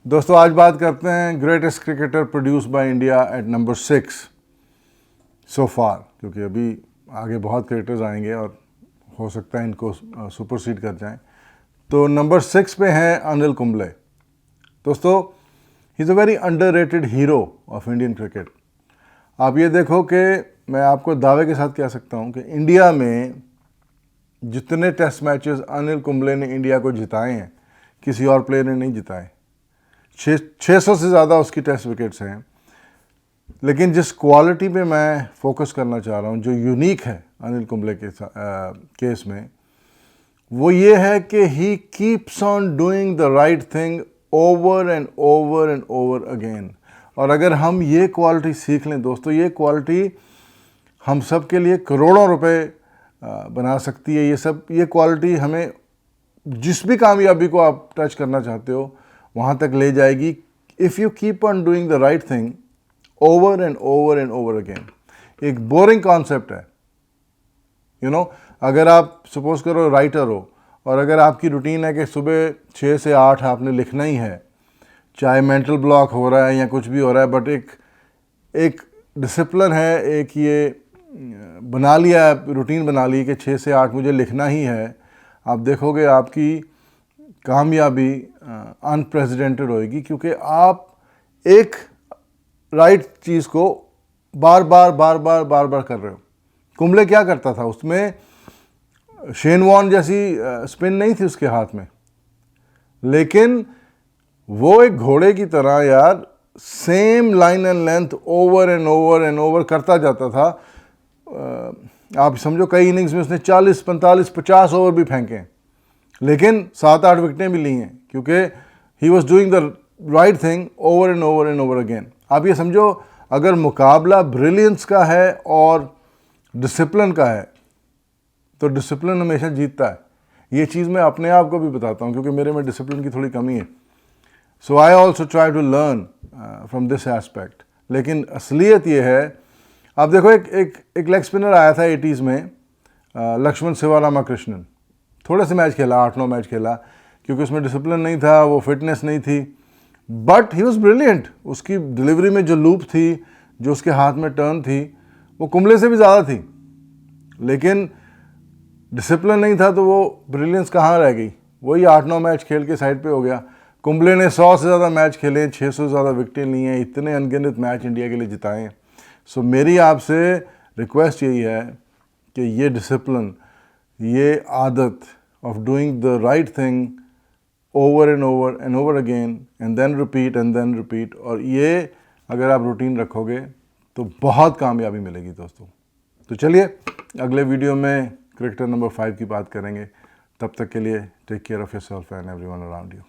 दोस्तों आज बात करते हैं greatest cricketer produce by India at number 6 सो फार, क्योंकि अभी आगे बहुत क्रिकेटर्स आएंगे और हो सकता है इनको सुपरसीड कर जाएं। तो नंबर 6 पे हैं अनिल कुंबले। दोस्तों he is a very underrated hero of Indian cricket. आप ये देखो कि मैं आपको दावे के साथ कह सकता हूँ कि इंडिया में जितने टेस्ट मैचेस अनिल कुंबले ने इंडिया को जिताए हैं किसी और प्लेयर ने नहीं जिताए। 600 से ज़्यादा उसकी टेस्ट विकेट्स हैं। लेकिन जिस क्वालिटी पे मैं फोकस करना चाह रहा हूँ, जो यूनिक है अनिल कुंबले के केस में, वो ये है कि he keeps on doing the right thing over and over and over again. और अगर हम ये क्वालिटी सीख लें दोस्तों, ये क्वालिटी हम सब के लिए करोड़ों रुपए बना सकती है। ये क्वालिटी हमें जिस भी कामयाबी को आप टच करना चाहते हो वहाँ तक ले जाएगी, if you keep on doing the right thing over and over and over again. एक बोरिंग कॉन्सेप्ट है, यू नो। अगर आप सपोज करो राइटर हो और अगर आपकी रूटीन है कि सुबह 6 से 8 आपने लिखना ही है, चाहे मेंटल ब्लॉक हो रहा है या कुछ भी हो रहा है, बट एक डिसिप्लिन है, एक ये बना लिया, रूटीन बना ली कि 6 से 8 मुझे लिखना ही है, आप देखोगे आपकी कामयाबी अनप्रेसिडेंटेड होएगी, क्योंकि आप एक राइट चीज़ को बार बार कर रहे हो। कुंबले क्या करता था, उसमें शेन वॉर्न जैसी स्पिन नहीं थी उसके हाथ में, लेकिन वो एक घोड़े की तरह यार same line and length over and over and over करता जाता था। आप समझो कई इनिंग्स में उसने 40, 45, 50 ओवर भी फेंके, लेकिन 7-8 विकेटें भी ली हैं, क्योंकि he was doing the right thing over and over and over again. आप ये समझो अगर मुकाबला ब्रिलियंस का है और डिसिप्लिन का है तो डिसिप्लिन हमेशा जीतता है। ये चीज़ मैं अपने आप को भी बताता हूँ, क्योंकि मेरे में डिसिप्लिन की थोड़ी कमी है। So I also try to learn from this aspect. लेकिन असलियत ये है, आप देखो एक लेग स्पिनर आया था 80s में, लक्ष्मण शिवरामाकृष्णन। थोड़े से मैच खेला, 8-9 मैच खेला, क्योंकि उसमें डिसिप्लिन नहीं था, वो फिटनेस नहीं थी, बट ही वॉज ब्रिलियंट। उसकी डिलीवरी में जो लूप थी, जो उसके हाथ में टर्न थी, वो कुंबले से भी ज़्यादा थी, लेकिन डिसिप्लिन नहीं था, तो वो ब्रिलियंस कहाँ रह गई। वही 8-9 मैच खेल के साइड पे हो गया। कुंबले ने 100 से ज़्यादा मैच खेले, 600 से ज़्यादा विकेटें ली हैं, इतने अनगिनत मैच इंडिया के लिए जिताए हैं। सो मेरी आपसे रिक्वेस्ट यही है कि ये डिसिप्लिन, ये आदत of doing the right thing over and over again and then repeat, और ये अगर आप रूटीन रखोगे तो बहुत कामयाबी मिलेगी दोस्तों। तो चलिए अगले वीडियो में क्रिकेटर नंबर 5 की बात करेंगे। तब तक के लिए take care of yourself and everyone around you.